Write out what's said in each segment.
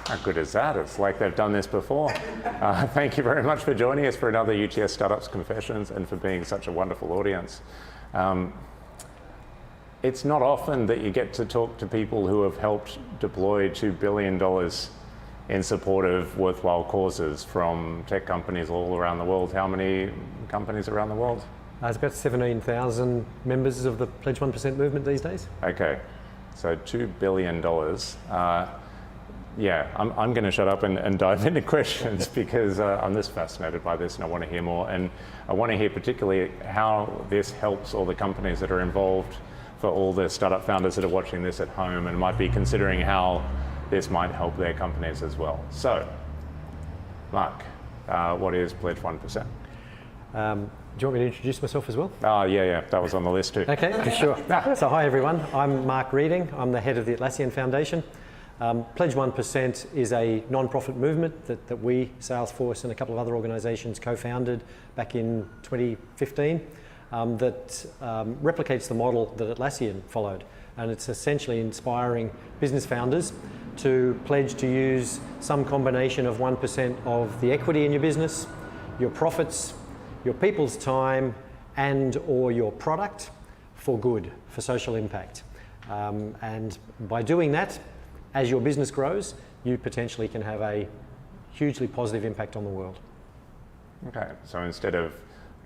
How good is that? It's like they've done this before. Thank you very much for joining us for another UTS Startups Confessions and for being such a wonderful audience. It's not often that you get to talk to people who have helped deploy $2 billion in support of worthwhile causes from tech companies all around the world. How many companies around the world? There's about 17,000 members of the Pledge 1% movement these days. Okay, so $2 billion. Yeah, I'm going to shut up and dive into questions because I'm just fascinated by this and I want to hear more. And I want to hear particularly how this helps all the companies that are involved, for all the startup founders that are watching this at home and might be considering how this might help their companies as well. So, Mark, what is Pledge 1%? Do you want me to introduce myself as well? Oh, yeah, that was on the list too. Okay, for sure. So hi everyone, I'm Mark Reading. I'm the head of the Atlassian Foundation. Pledge 1% is a non-profit movement that we, Salesforce, and a couple of other organisations co-founded back in 2015 that replicates the model that Atlassian followed. And it's essentially inspiring business founders to pledge to use some combination of 1% of the equity in your business, your profits, your people's time, and or your product for good, for social impact. And by doing that, as your business grows, you potentially can have a hugely positive impact on the world. Okay, so instead of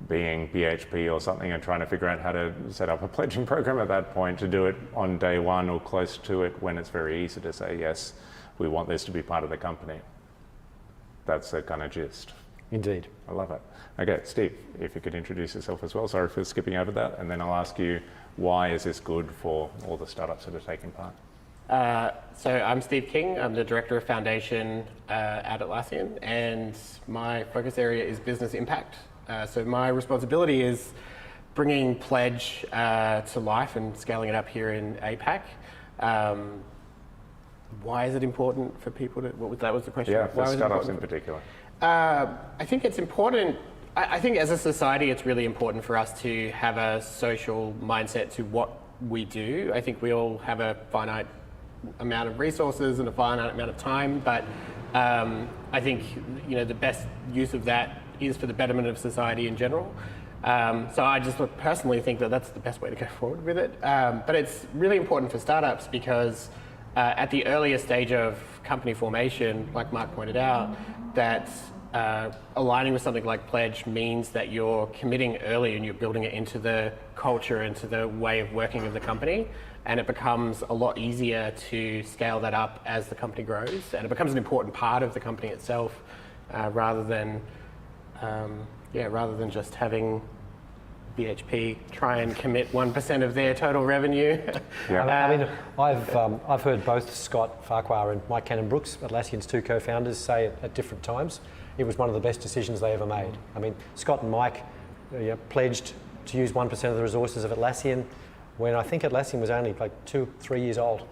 being BHP or something and trying to figure out how to set up a pledging program at that point, to do it on day one or close to it when it's very easy to say, yes, we want this to be part of the company. That's the kind of gist. Indeed. I love it. Okay, Steve, if you could introduce yourself as well. Sorry for skipping over that. And then I'll ask you, why is this good for all the startups that are taking part? So I'm Steve King. I'm the Director of Foundation at Atlassian, and my focus area is business impact. So my responsibility is bringing Pledge to life and scaling it up here in APAC. Why is it important for people to, that was the question? Yeah, for startups in particular. I think it's important. I think as a society, it's really important for us to have a social mindset to what we do. I think we all have a finite amount of resources and a finite amount of time, but I think the best use of that is for the betterment of society in general. So I just personally think that that's the best way to go forward with it. But it's really important for startups because at the earliest stage of company formation, like Mark pointed out, that aligning with something like Pledge means that you're committing early and you're building it into the culture, into the way of working of the company. And it becomes a lot easier to scale that up as the company grows. And it becomes an important part of the company itself rather than just having BHP try and commit 1% of their total revenue. Yeah. I've heard both Scott Farquhar and Mike Cannon-Brooks, Atlassian's two co-founders, say at different times it was one of the best decisions they ever made. I mean, Scott and Mike pledged to use 1% of the resources of Atlassian when I think Atlassian was only like 2-3 years old.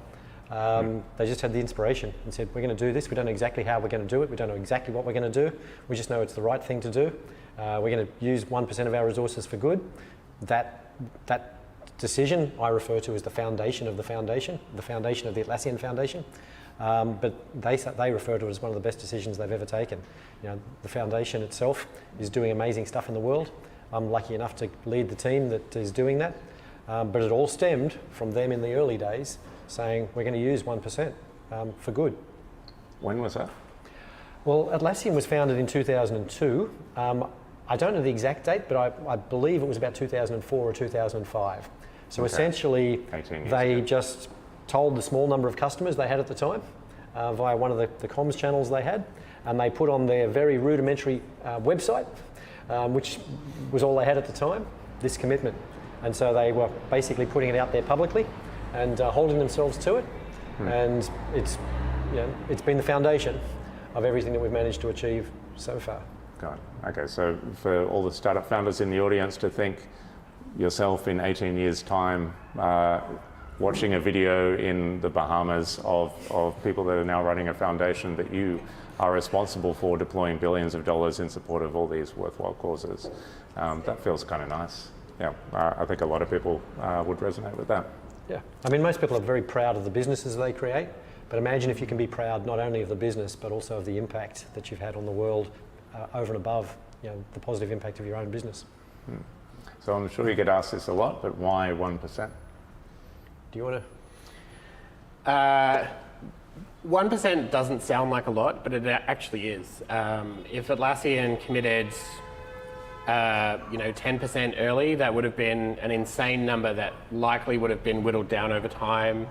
They just had the inspiration and said, we're going to do this. We don't know exactly how we're going to do it. We don't know exactly what we're going to do. We just know it's the right thing to do. We're going to use 1% of our resources for good. That decision I refer to as the foundation of the foundation of the Atlassian Foundation. But they refer to it as one of the best decisions they've ever taken. The foundation itself is doing amazing stuff in the world. I'm lucky enough to lead the team that is doing that. But it all stemmed from them in the early days saying we're going to use 1% for good. When was that? Well, Atlassian was founded in 2002. I don't know the exact date, but I believe it was about 2004 or 2005. So essentially, they just told the small number of customers they had at the time via one of the comms channels they had, and they put on their very rudimentary website, which was all they had at the time, this commitment. And so they were basically putting it out there publicly and holding themselves to it. And it's been the foundation of everything that we've managed to achieve so far. Got it. Okay, so for all the startup founders in the audience to think yourself in 18 years' time, watching a video in the Bahamas of people that are now running a foundation that you are responsible for deploying billions of dollars in support of all these worthwhile causes, that feels kind of nice. Yeah, I think a lot of people would resonate with that. Yeah, I mean, most people are very proud of the businesses they create, but imagine if you can be proud not only of the business, but also of the impact that you've had on the world over and above, the positive impact of your own business. So I'm sure you get asked this a lot, but why 1%? Do you want to? 1% doesn't sound like a lot, but it actually is. If Atlassian committed 10% early, that would have been an insane number that likely would have been whittled down over time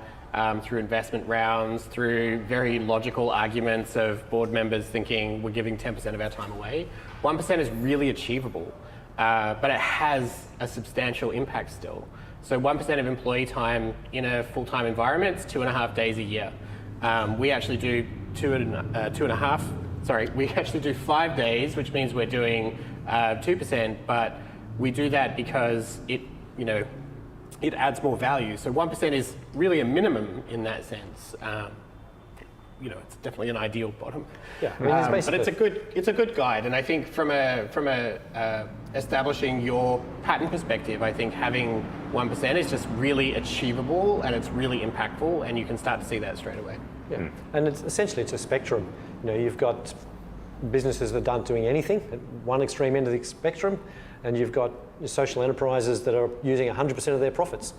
through investment rounds, through very logical arguments of board members thinking we're giving 10% of our time away. 1% is really achievable, but it has a substantial impact still. So 1% of employee time in a full-time environment is 2.5 days a year. We actually do we actually do 5 days, which means we're doing 2%, but we do that because it adds more value. So 1% is really a minimum in that sense. It's definitely an ideal bottom. Yeah, I mean, but it's a good guide, and I think from a establishing your pattern perspective, I think having 1% is just really achievable and it's really impactful, and you can start to see that straight away. Yeah, and it's a spectrum. You've got businesses that aren't doing anything at one extreme end of the spectrum, and you've got social enterprises that are using 100% of their profits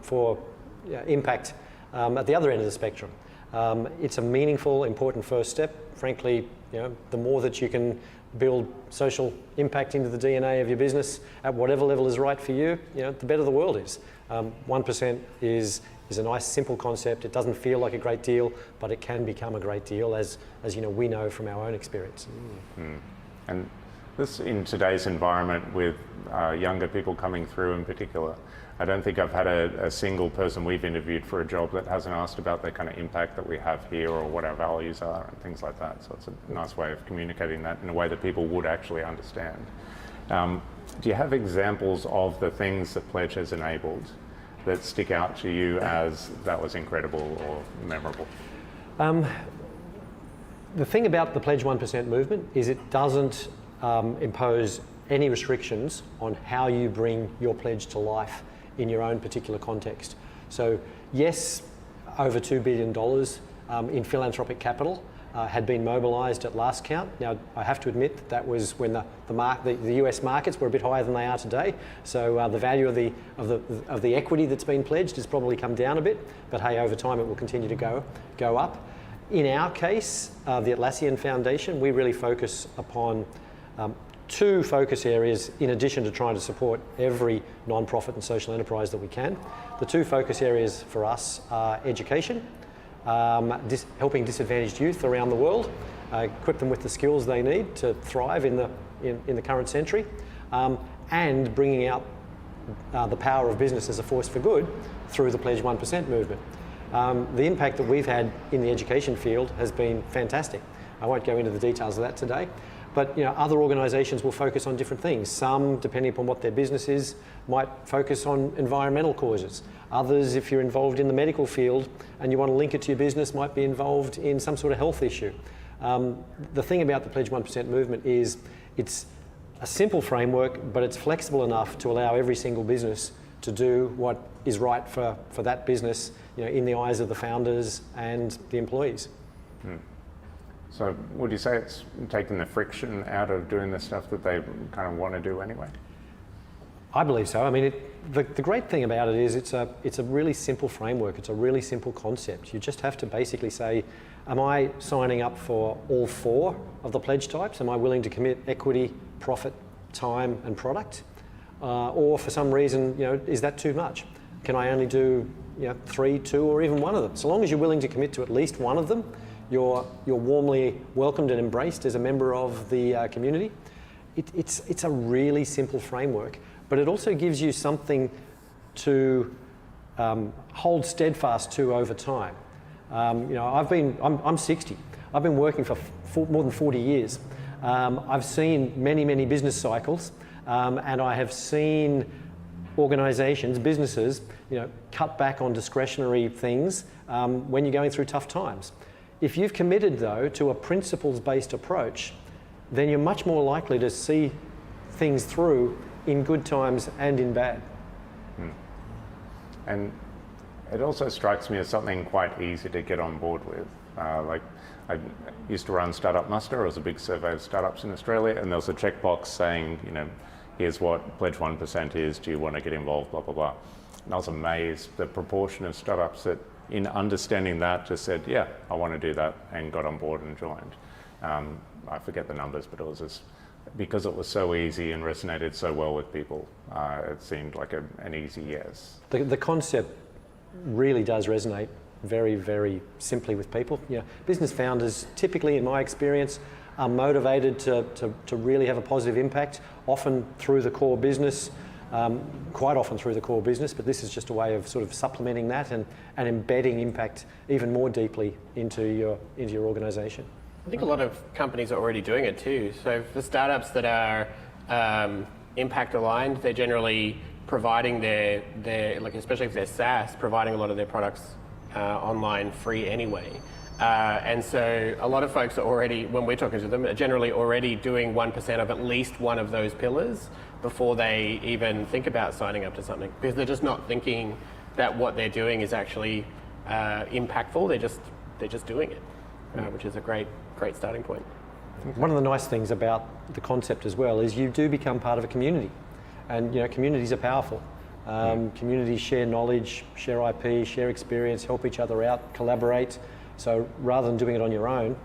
for impact at the other end of the spectrum. It's a meaningful, important first step. Frankly, the more that you can build social impact into the DNA of your business at whatever level is right for you, the better the world is. 1% is a nice, simple concept. It doesn't feel like a great deal, but it can become a great deal, as we know from our own experience. And this, in today's environment with younger people coming through in particular, I don't think I've had a single person we've interviewed for a job that hasn't asked about the kind of impact that we have here or what our values are and things like that. So it's a nice way of communicating that in a way that people would actually understand. Do you have examples of the things that Pledge has enabled that stick out to you as that was incredible or memorable? The thing about the Pledge 1% movement is it doesn't impose any restrictions on how you bring your pledge to life in your own particular context. So yes, over $2 billion in philanthropic capital had been mobilised at last count. Now, I have to admit that was when the US markets were a bit higher than they are today. So the value of the equity that's been pledged has probably come down a bit. But hey, over time it will continue to go up. In our case, the Atlassian Foundation, we really focus upon two focus areas in addition to trying to support every non-profit and social enterprise that we can. The two focus areas for us are education, helping disadvantaged youth around the world, equip them with the skills they need to thrive in the current century, and bringing out the power of business as a force for good through the Pledge 1% movement. The impact that we've had in the education field has been fantastic. I won't go into the details of that today, but other organisations will focus on different things. Some, depending upon what their business is, might focus on environmental causes. Others, if you're involved in the medical field and you want to link it to your business, might be involved in some sort of health issue. The thing about the Pledge 1% movement is it's a simple framework, but it's flexible enough to allow every single business to do what is right for that business, in the eyes of the founders and the employees. So would you say it's taken the friction out of doing the stuff that they kind of want to do anyway? I believe so. I mean, the great thing about it is it's a really simple framework. It's a really simple concept. You just have to basically say, am I signing up for all 4 of the pledge types? Am I willing to commit equity, profit, time and product? Or for some reason, is that too much? Can I only do 3, 2 or even 1 of them? So long as you're willing to commit to at least 1 of them, you're warmly welcomed and embraced as a member of the community. It's a really simple framework, but it also gives you something to hold steadfast to over time. I'm 60. I've been working for more than 40 years. I've seen many business cycles, and I have seen organisations, businesses, cut back on discretionary things when you're going through tough times. If you've committed, though, to a principles-based approach, then you're much more likely to see things through in good times and in bad. And it also strikes me as something quite easy to get on board with. Like I used to run Startup Muster. It was a big survey of startups in Australia, and there was a checkbox saying, here's what Pledge 1% is. Do you want to get involved? Blah blah blah. And I was amazed the proportion of startups that, in understanding that, just said, yeah, I want to do that, and got on board and joined. I forget the numbers, but it was just because it was so easy and resonated so well with people. It seemed like an easy yes. The concept really does resonate very, very simply with people. Business founders, typically in my experience, are motivated to really have a positive impact, often through the core business, quite often through the core business, but this is just a way of sort of supplementing that and embedding impact even more deeply into your organisation. I think a lot of companies are already doing it too. So for startups that are impact aligned, they're generally providing their like, especially if they're SaaS, providing a lot of their products online free anyway. And so a lot of folks are already, when we're talking to them, are generally already doing 1% of at least one of those pillars before they even think about signing up to something, because they're just not thinking that what they're doing is actually impactful. They're just doing it, which is a great starting point. One of the nice things about the concept as well is you do become part of a community, and communities are powerful. Communities share knowledge, share IP, share experience, help each other out, collaborate. So rather than doing it on your own,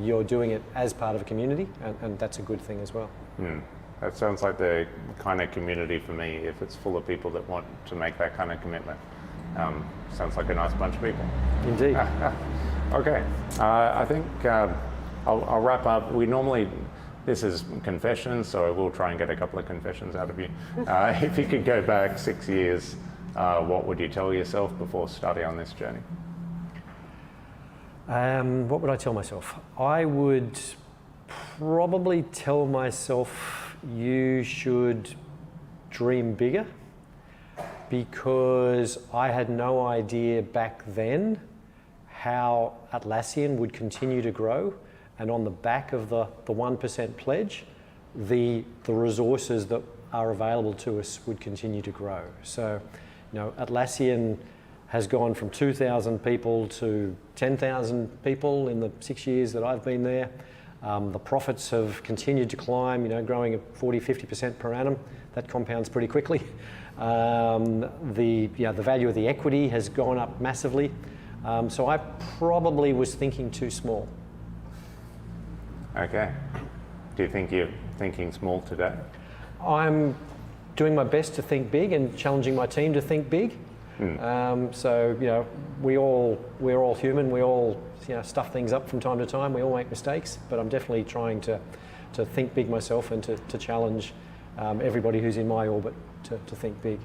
you're doing it as part of a community, and that's a good thing as well. That sounds like the kind of community for me, if it's full of people that want to make that kind of commitment. Sounds like a nice bunch of people. Indeed. Okay, I think I'll wrap up. This is confessions, so I will try and get a couple of confessions out of you. If you could go back 6 years, what would you tell yourself before starting on this journey? What would I tell myself? I would probably tell myself you should dream bigger, because I had no idea back then how Atlassian would continue to grow, and on the back of the 1% pledge, the resources that are available to us would continue to grow. So, Atlassian has gone from 2,000 people to 10,000 people in the 6 years that I've been there. The profits have continued to climb, growing at 40-50% per annum. That compounds pretty quickly. The value of the equity has gone up massively. So I probably was thinking too small. Okay. Do you think you're thinking small today? I'm doing my best to think big and challenging my team to think big. So we're all human. We all stuff things up from time to time. We all make mistakes, but I'm definitely trying to think big myself and to challenge everybody who's in my orbit to think big,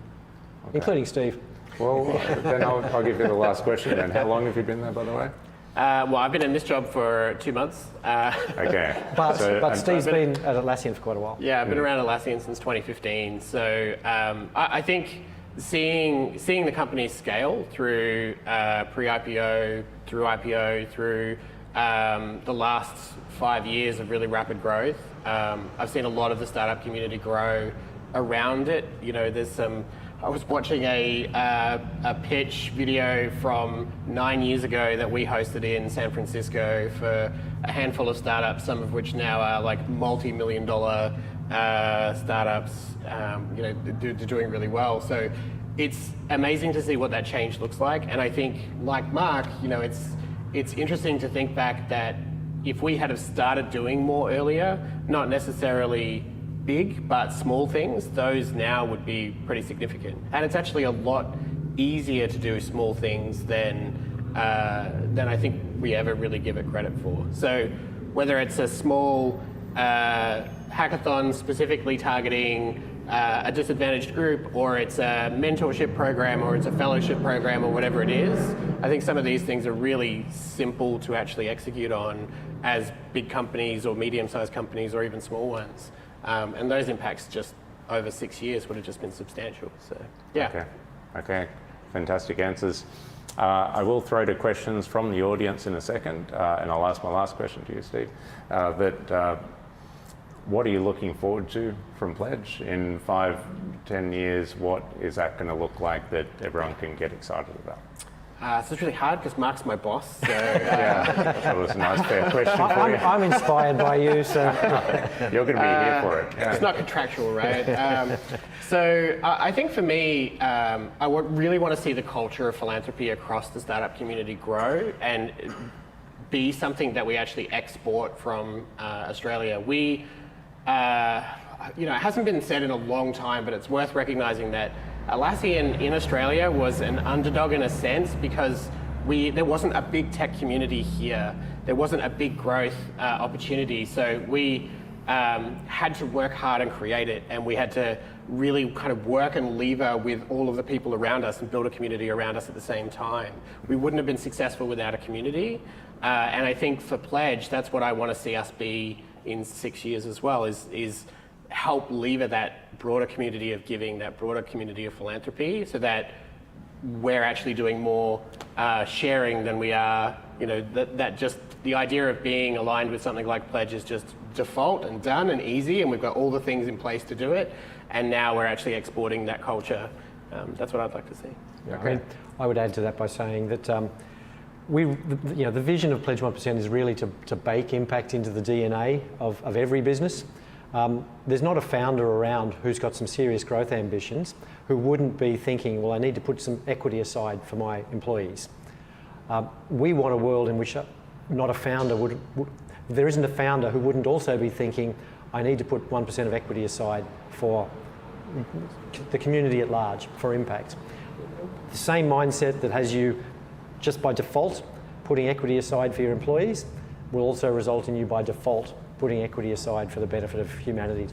including Steve. Well, then I'll give you the last question then. How long have you been there, by the way? Well, I've been in this job for 2 months. Okay. But Steve's been at Atlassian for quite a while. Yeah, I've been around Atlassian since 2015. So I think seeing the company scale through pre-IPO, through IPO, through the last 5 years of really rapid growth, I've seen a lot of the startup community grow around it. I was watching a pitch video from 9 years ago that we hosted in San Francisco for a handful of startups, some of which now are like multi-million-dollar startups, they're doing really well. So it's amazing to see what that change looks like. And I think, like Mark, it's interesting to think back that if we had have started doing more earlier, not necessarily big, but small things, those now would be pretty significant. And it's actually a lot easier to do small things than I think we ever really give it credit for. So whether it's a small hackathon specifically targeting a disadvantaged group, or it's a mentorship program, or it's a fellowship program, or whatever it is, I think some of these things are really simple to actually execute on as big companies or medium-sized companies or even small ones. And those impacts just over 6 years would have just been substantial. So, yeah. Okay. Fantastic answers. I will throw to questions from the audience in a second, and I'll ask my last question to you, Steve. what are you looking forward to from Pledge in 5-10 years? What is that going to look like that everyone can get excited about? So it's really hard because Mark's my boss. So, Yeah, that was a nice fair question for you. I'm inspired by you, so You're going to be here for it. Yeah. It's not contractual, right? So I think for me, really want to see the culture of philanthropy across the startup community grow and be something that we actually export from Australia. We, it hasn't been said in a long time, but it's worth recognizing that Atlassian in Australia was an underdog in a sense because there wasn't a big tech community here. There wasn't a big growth opportunity. So we had to work hard and create it, and we had to really kind of work and lever with all of the people around us and build a community around us at the same time. We wouldn't have been successful without a community. And I think for Pledge, that's what I want to see us be in 6 years as well, is help lever that broader community of giving, that broader community of philanthropy, so that we're actually doing more sharing than we are, that just the idea of being aligned with something like Pledge is just default and done and easy, and we've got all the things in place to do it, and now we're actually exporting that culture. That's what I'd like to see. Okay. I would add to that by saying that the vision of Pledge 1% is really to bake impact into the DNA of every business. There's not a founder around who's got some serious growth ambitions who wouldn't be thinking, well, I need to put some equity aside for my employees. We want a world in which not a founder there isn't a founder who wouldn't also be thinking, I need to put 1% of equity aside for the community at large, for impact. The same mindset that has you just by default putting equity aside for your employees will also result in you by default putting equity aside for the benefit of humanity,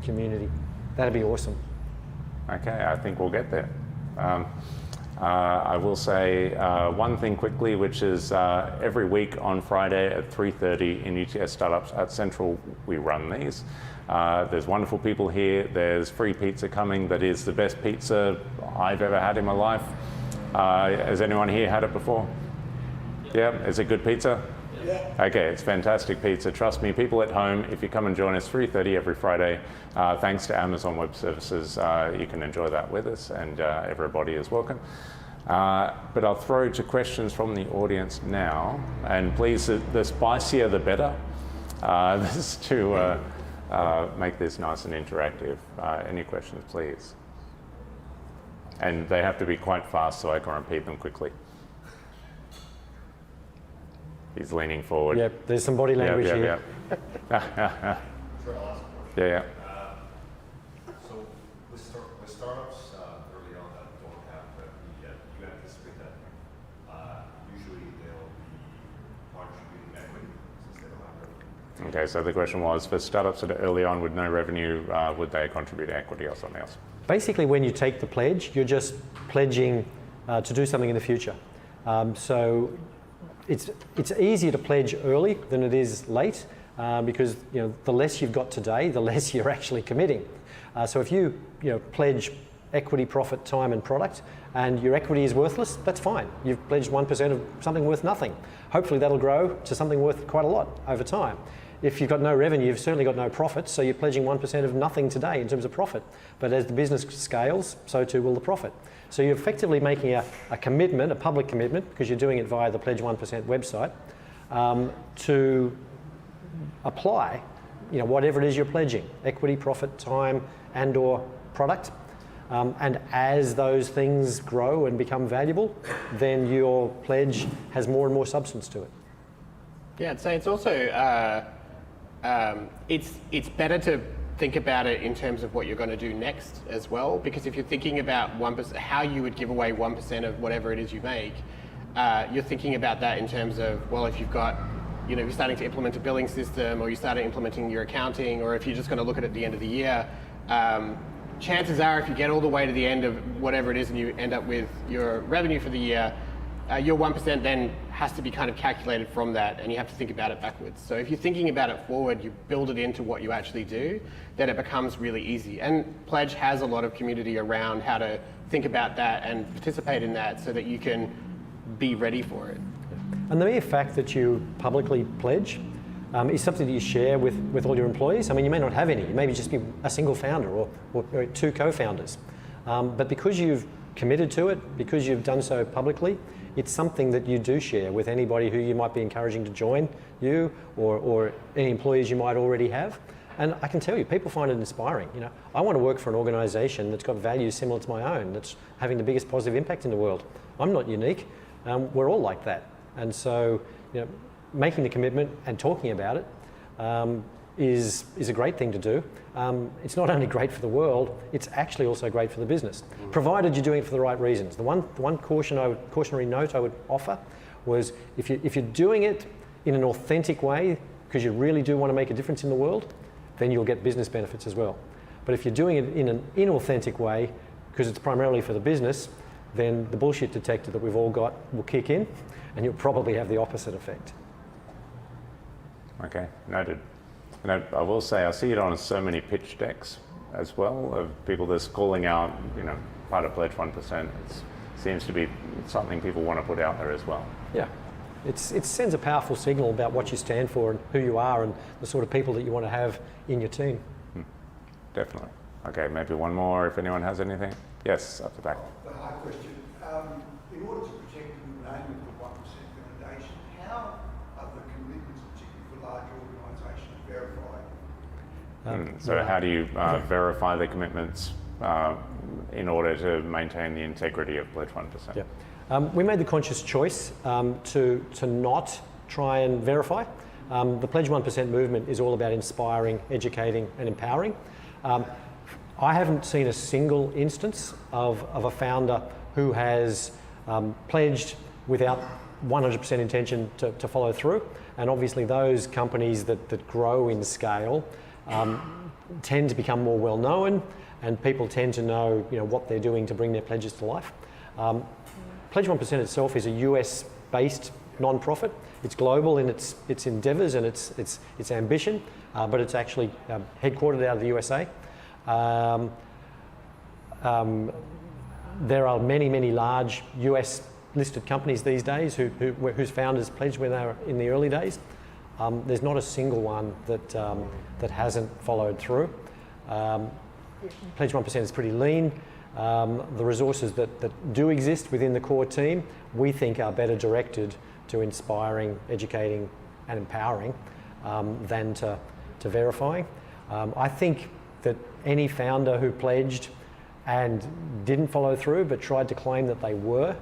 community. That'd be awesome. Okay, I think we'll get there. I will say one thing quickly, which is every week on Friday at 3:30 in UTS Startups at Central, we run these. There's wonderful people here. There's free pizza coming that is the best pizza I've ever had in my life. Has anyone here had it before? Yeah, is it good pizza? Yeah. Okay, it's fantastic pizza. Trust me, people at home, if you come and join us 3:30 every Friday, thanks to Amazon Web Services, you can enjoy that with us, and everybody is welcome. But I'll throw to questions from the audience now, and please, the spicier the better. This is to make this nice and interactive. Any questions, please? And they have to be quite fast so I can repeat them quickly. He's leaning forward. Yep, there's some body language here. Yeah. Yeah. So with startups early on that don't have revenue yet, you anticipate that usually they'll be contributing equity since they don't have revenue? Okay, so the question was, for startups that are early on with no revenue, would they contribute equity or something else? Basically, when you take the pledge, you're just pledging to do something in the future. So it's easier to pledge early than it is late because the less you've got today, the less you're actually committing. So if you pledge equity, profit, time, and product, and your equity is worthless, that's fine. You've pledged 1% of something worth nothing. Hopefully that'll grow to something worth quite a lot over time. If you've got no revenue, you've certainly got no profit, so you're pledging 1% of nothing today in terms of profit. But as the business scales, so too will the profit. So you're effectively making a commitment, a public commitment, because you're doing it via the Pledge 1% website, to apply whatever it is you're pledging, equity, profit, time, and or product. And as those things grow and become valuable, then your pledge has more and more substance to it. Yeah, I'd say it's also, it's better to think about it in terms of what you're going to do next as well, because if you're thinking about 1%, how you would give away 1% of whatever it is you make, you're thinking about that in terms of, well, if you've got, you're starting to implement a billing system, or you started implementing your accounting, or if you're just going to look at the end of the year, chances are if you get all the way to the end of whatever it is and you end up with your revenue for the year, your 1% then has to be kind of calculated from that, and you have to think about it backwards. So if you're thinking about it forward, you build it into what you actually do, then it becomes really easy. And Pledge has a lot of community around how to think about that and participate in that so that you can be ready for it. And the mere fact that you publicly pledge is something that you share with all your employees. I mean, you may not have any. You may just be a single founder or two co-founders. But because you've committed to it, because you've done so publicly, it's something that you do share with anybody who you might be encouraging to join you, or any employees you might already have. And I can tell you, people find it inspiring. You know, I want to work for an organisation that's got values similar to my own, that's having the biggest positive impact in the world. I'm not unique. We're all like that. And so, you know, making the commitment and talking about it is a great thing to do. It's not only great for the world, it's actually also great for the business, provided you're doing it for the right reasons. The one cautionary note I would offer was if you're doing it in an authentic way, because you really do want to make a difference in the world, then you'll get business benefits as well. But if you're doing it in an inauthentic way, because it's primarily for the business, then the bullshit detector that we've all got will kick in, and you'll probably have the opposite effect. Okay, noted. And I will say, I see it on so many pitch decks as well, of people that's calling out, you know, part of Pledge 1%. It seems to be something people want to put out there as well. Yeah, it sends a powerful signal about what you stand for and who you are and the sort of people that you want to have in your team. Definitely. Okay, maybe one more if anyone has anything. Yes, up the back. The hard question. In order to protect the good name of the 1% Foundation, how are the commitments, particularly for large organisations, verified? So how do you verify the commitments in order to maintain the integrity of Pledge 1%? Yeah. We made the conscious choice to not try and verify. The Pledge 1% movement is all about inspiring, educating and empowering. I haven't seen a single instance of a founder who has pledged without 100% intention to follow through. And obviously those companies that grow in scale tend to become more well known, and people tend to know, you know, what they're doing to bring their pledges to life. Pledge 1% itself is a US-based non-profit. It's global in its endeavours and its ambition, but it's actually headquartered out of the USA. There are many large US listed companies these days whose founders pledged when they were in the early days. There's not a single one that hasn't followed through. Pledge 1% is pretty lean. The resources that do exist within the core team, we think are better directed to inspiring, educating and empowering than to verifying. I think that any founder who pledged and didn't follow through but tried to claim that they were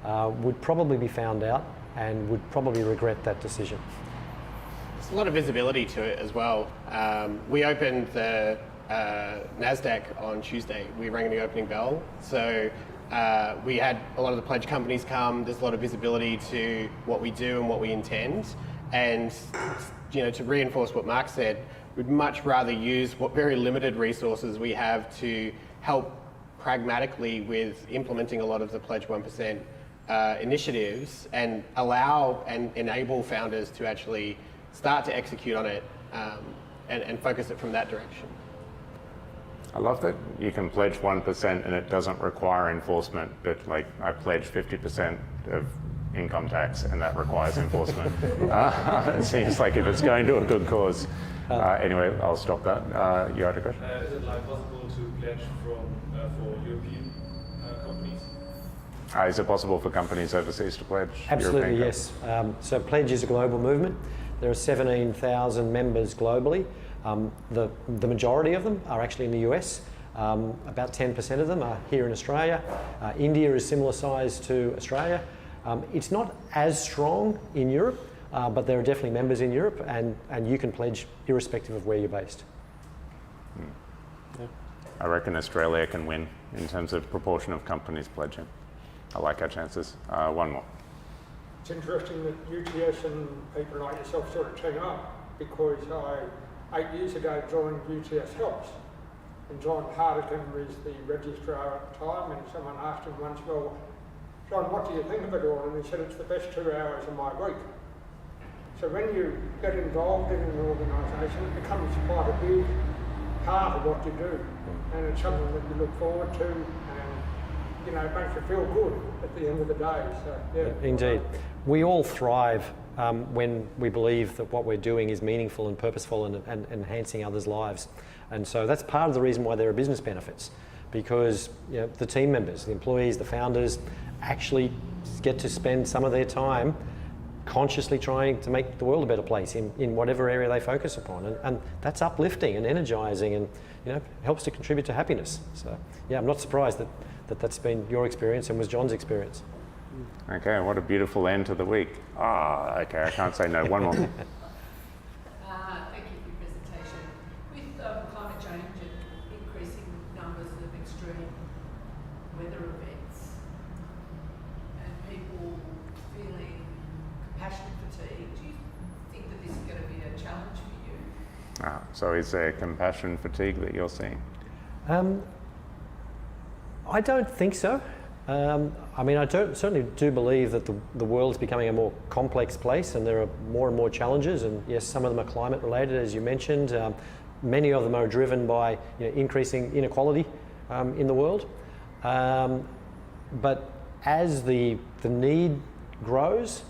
would probably be found out and would probably regret that decision. There's a lot of visibility to it as well. We opened the NASDAQ on Tuesday. We rang the opening bell. So we had a lot of the pledge companies come. There's a lot of visibility to what we do and what we intend. And, you know, to reinforce what Mark said, we'd much rather use what very limited resources we have to help pragmatically with implementing a lot of the Pledge 1% initiatives and allow and enable founders to actually start to execute on it and focus it from that direction. I love that you can pledge 1% and it doesn't require enforcement, but like I pledge 50% of income tax and that requires enforcement. It seems like if it's going to a good cause. Anyway, I'll stop that. You had a question? Is it like possible to pledge for European companies? Is it possible for companies overseas to pledge? Absolutely, European yes. So Pledge is a global movement. There are 17,000 members globally. The majority of them are actually in the US. About 10% of them are here in Australia. India is similar size to Australia. It's not as strong in Europe, but there are definitely members in Europe, and you can pledge irrespective of where you're based. Yeah. I reckon Australia can win in terms of proportion of companies pledging. I like our chances. One more. It's interesting that UTS and people like yourself sort of team up, because I, 8 years ago, joined UTS Helps. And John Hardigan was the registrar at the time, and someone asked him once, well, John, what do you think of it all? And he said, it's the best 2 hours of my week. So when you get involved in an organisation, it becomes quite a big part of what you do. And it's something that you look forward to, and, you know, it makes you feel good at the end of the day. So, yeah. Indeed. We all thrive when we believe that what we're doing is meaningful and purposeful and enhancing others' lives. And so that's part of the reason why there are business benefits, because the team members, the employees, the founders actually get to spend some of their time consciously trying to make the world a better place in whatever area they focus upon. And that's uplifting and energizing and helps to contribute to happiness. So yeah, I'm not surprised that that's been your experience and was John's experience. Okay, what a beautiful end to the week. Okay, I can't say no. One more. Thank you for your presentation. With climate change and increasing numbers of extreme weather events and people feeling compassion fatigue, do you think that this is going to be a challenge for you? So is there compassion fatigue that you're seeing? I don't think so. I mean, I certainly do believe that the world's becoming a more complex place and there are more and more challenges, and yes, some of them are climate related, as you mentioned. Many of them are driven by increasing inequality in the world. But as the need grows,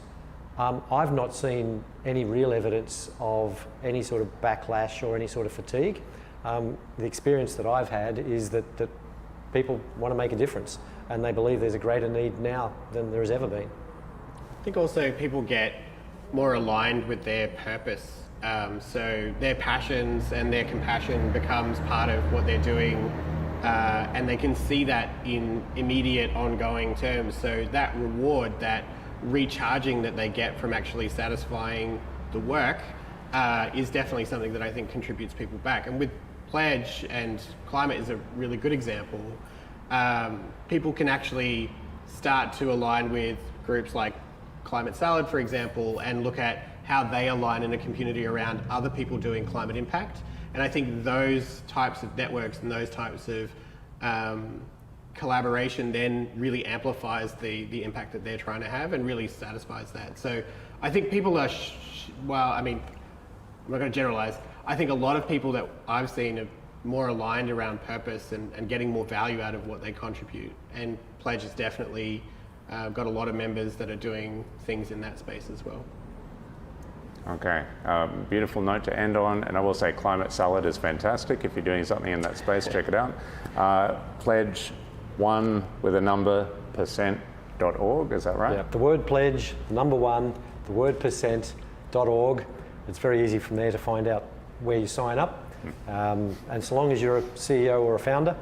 I've not seen any real evidence of any sort of backlash or any sort of fatigue. The experience that I've had is that people want to make a difference, and they believe there's a greater need now than there has ever been. I think also people get more aligned with their purpose. So their passions and their compassion becomes part of what they're doing, and they can see that in immediate ongoing terms. So that reward, that recharging that they get from actually satisfying the work is definitely something that I think contributes people back. And with Pledge, and climate is a really good example, people can actually start to align with groups like Climate Salad, for example, and look at how they align in a community around other people doing climate impact. And I think those types of networks and those types of collaboration then really amplifies the impact that they're trying to have and really satisfies that. So I think people are, well, I mean, I'm not going to generalize. I think a lot of people that I've seen are more aligned around purpose and getting more value out of what they contribute. And Pledge has definitely got a lot of members that are doing things in that space as well. Okay, beautiful note to end on. And I will say Climate Salad is fantastic. If you're doing something in that space, check it out. Pledge 1 with a number %.org, is that right? Yeah, the word pledge, number 1, the word %.org. It's very easy from there to find out where you sign up. And so long as you're a CEO or a founder,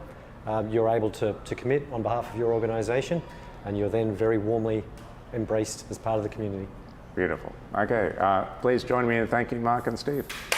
you're able to commit on behalf of your organisation, and you're then very warmly embraced as part of the community. Beautiful. Okay, please join me in thanking Mark and Steve.